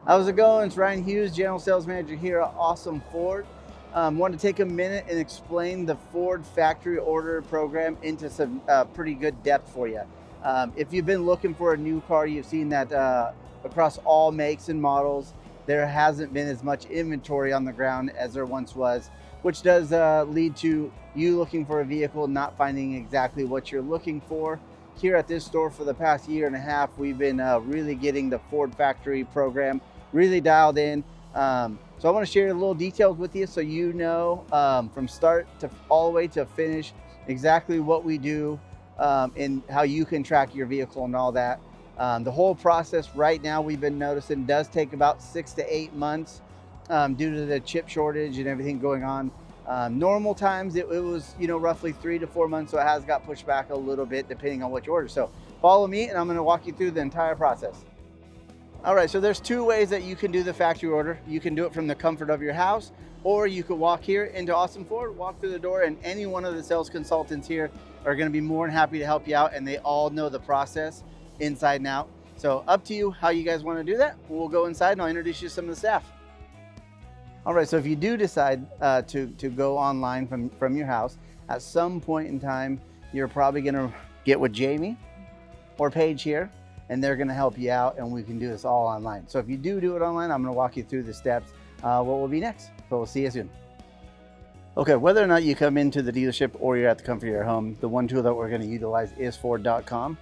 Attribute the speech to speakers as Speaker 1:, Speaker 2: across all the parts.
Speaker 1: How's it going? It's Ryan Hughes, General Sales Manager here at Awesome Ford. Want to take a minute and explain the Ford factory order program into some pretty good depth for you. If you've been looking for a new car, you've seen that across all makes and models, there hasn't been as much inventory on the ground as there once was, which does lead to you looking for a vehicle, not finding exactly what you're looking for. Here at this store for the past year and a half, we've been really getting the Ford factory program really dialed in. So I want to share a little details with you so you know from start to all the way to finish exactly what we do and how you can track your vehicle and all that. The whole process right now we've been noticing does take about 6 to 8 months due to the chip shortage and everything going on. Normal times it was roughly 3 to 4 months, so it has got pushed back a little bit depending on what you order. So follow me and I'm going to walk you through the entire process. All right, so there's two ways that you can do the factory order. You can do it from the comfort of your house, or you could walk here into Awesome Ford, walk through the door, and any one of the sales consultants here are gonna be more than happy to help you out, and they all know the process inside and out. So up to you how you guys wanna do that. We'll go inside and I'll introduce you to some of the staff. All right, so if you do decide to go online from your house, at some point in time, you're probably gonna get with Jamie or Paige here, and they're gonna help you out, and we can do this all online. So if you do it online, I'm gonna walk you through the steps, what will be next. So we'll see you soon. Okay, whether or not you come into the dealership or you're at the comfort of your home, the one tool that we're gonna utilize is Ford.com.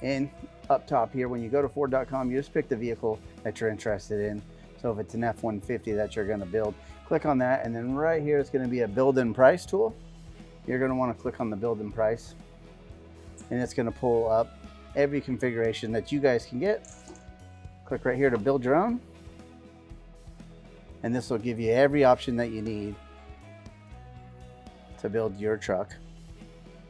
Speaker 1: And up top here, when you go to Ford.com, you just pick the vehicle that you're interested in. So if it's an F-150 that you're gonna build, click on that, and then right here, it's gonna be a build and price tool. You're gonna wanna click on the build and price, and it's gonna pull up every configuration that you guys can get. Click right here to build your own, and this will give you every option that you need to build your truck.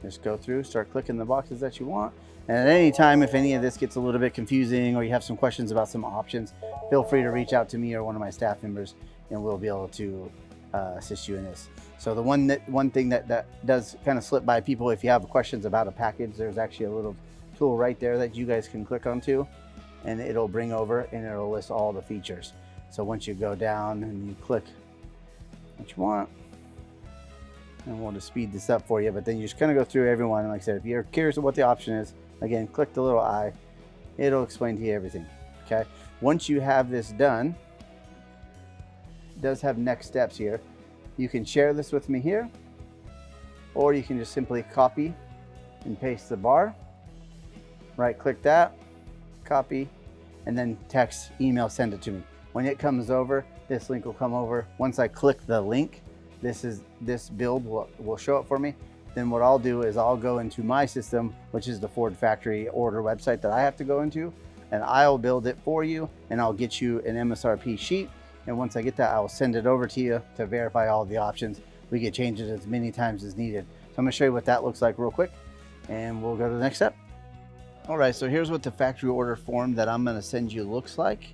Speaker 1: Just go through, start clicking the boxes that you want, and at any time if any of this gets a little bit confusing or you have some questions about some options, feel free to reach out to me or one of my staff members and we'll be able to assist you in this. So the one thing that does kind of slip by people, if you have questions about a package, there's actually a little tool right there that you guys can click onto, and it'll bring over and it'll list all the features. So once you go down and you click what you want, and we'll just speed this up for you, but then you just kind of go through everyone. And like I said, if you're curious of what the option is, again, click the little eye, it'll explain to you everything. Okay, once you have this done, it does have next steps here. You can share this with me here, or you can just simply copy and paste the bar. Right click that, copy, and then text, email, send it to me. When it comes over, this link will come over. Once I click the link, this build will show up for me. Then what I'll do is I'll go into my system, which is the Ford factory order website that I have to go into, and I'll build it for you, and I'll get you an MSRP sheet. And once I get that, I'll send it over to you to verify all the options. We can change it as many times as needed. So I'm gonna show you what that looks like real quick, and we'll go to the next step. All right, so here's what the factory order form that I'm gonna send you looks like.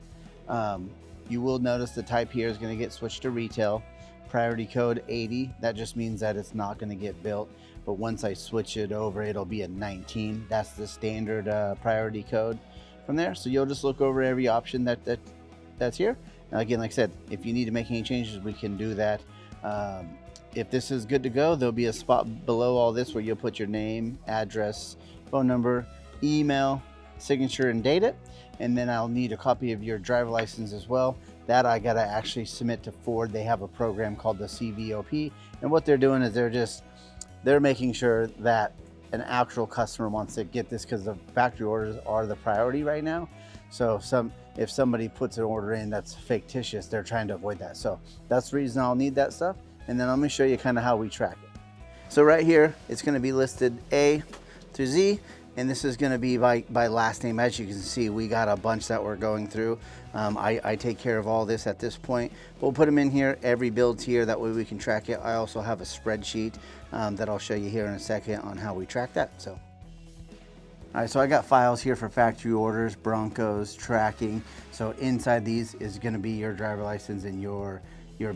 Speaker 1: You will notice the type here is gonna get switched to retail. Priority code 80, that just means that it's not gonna get built. But once I switch it over, it'll be a 19. That's the standard priority code from there. So you'll just look over every option that's here. Now again, like I said, if you need to make any changes, we can do that. If this is good to go, there'll be a spot below all this where you'll put your name, address, phone number, email, signature, and date it. And then I'll need a copy of your driver license as well. That I gotta actually submit to Ford. They have a program called the CVOP, and what they're doing is they're making sure that an actual customer wants to get this, because the factory orders are the priority right now. So if somebody puts an order in that's fictitious, they're trying to avoid that. So that's the reason I'll need that stuff. And then I'm gonna show you kind of how we track it. So right here, it's gonna be listed A through Z, and this is gonna be by last name. As you can see, we got a bunch that we're going through. I take care of all this at this point. We'll put them in here, every build's here, that way we can track it. I also have a spreadsheet that I'll show you here in a second on how we track that. So, all right, so I got files here for factory orders, Broncos, tracking. So inside these is gonna be your driver license and your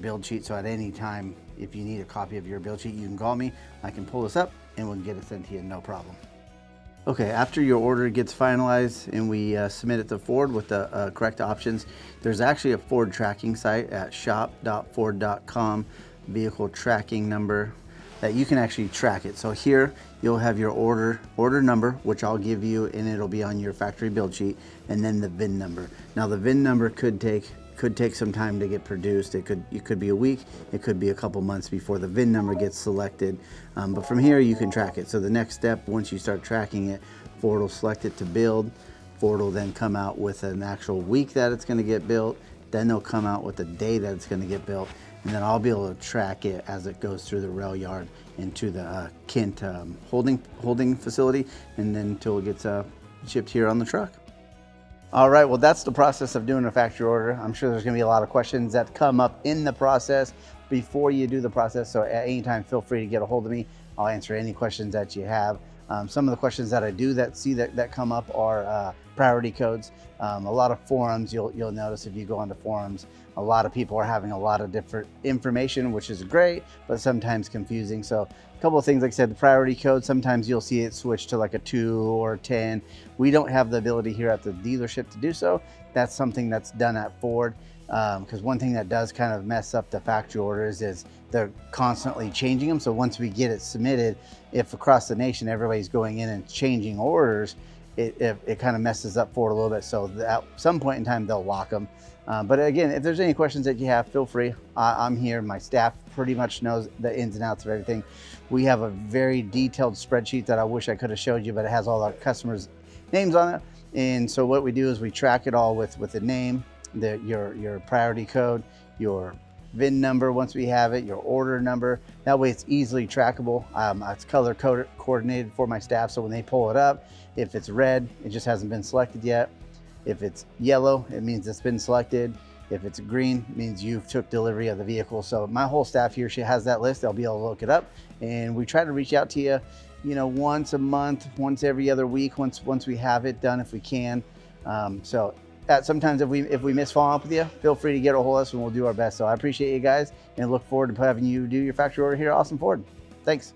Speaker 1: build sheet. So at any time, if you need a copy of your build sheet, you can call me. I can pull this up and we'll get it sent to you, no problem. Okay, after your order gets finalized and we submit it to Ford with the correct options, there's actually a Ford tracking site at shop.ford.com, vehicle tracking number, that you can actually track it. So here you'll have your order number, which I'll give you, and it'll be on your factory build sheet, and then the VIN number. Now the VIN number could take some time to get produced. It could be a week, it could be a couple months before the VIN number gets selected. But from here you can track it. So the next step, once you start tracking it, Ford will select it to build. Ford will then come out with an actual week that it's gonna get built. Then they'll come out with the day that it's gonna get built. And then I'll be able to track it as it goes through the rail yard into the Kent holding facility, and then until it gets shipped here on the truck. All right, well, that's the process of doing a factory order. I'm sure there's gonna be a lot of questions that come up in the process before you do the process. So at any time, feel free to get a hold of me. I'll answer any questions that you have. Some of the questions that I do that come up are priority codes. A lot of forums, you'll notice if you go onto forums, a lot of people are having a lot of different information, which is great, but sometimes confusing. So a couple of things, like I said, the priority code, sometimes you'll see it switch to like a 2 or 10. We don't have the ability here at the dealership to do so. That's something that's done at Ford. Because one thing that does kind of mess up the factory orders is they're constantly changing them. So once we get it submitted, if across the nation everybody's going in and changing orders, it kind of messes up Ford a little bit. So at some point in time, they'll lock them. But again, if there's any questions that you have, feel free. I'm here. My staff pretty much knows the ins and outs of everything. We have a very detailed spreadsheet that I wish I could have showed you, but it has all our customers' names on it. And so what we do is we track it all with the name, your priority code, your VIN number once we have it, your order number. That way it's easily trackable. It's color coordinated for my staff, so when they pull it up, if it's red, it just hasn't been selected yet. If it's yellow, it means it's been selected. If it's green, it means you've took delivery of the vehicle. So my whole staff here, she has that list. They'll be able to look it up, and we try to reach out to you, once a month, once every other week, once we have it done if we can. Sometimes if we miss following up with you, feel free to get a hold of us and we'll do our best. So I appreciate you guys and look forward to having you do your factory order here at Awesome Ford. Thanks.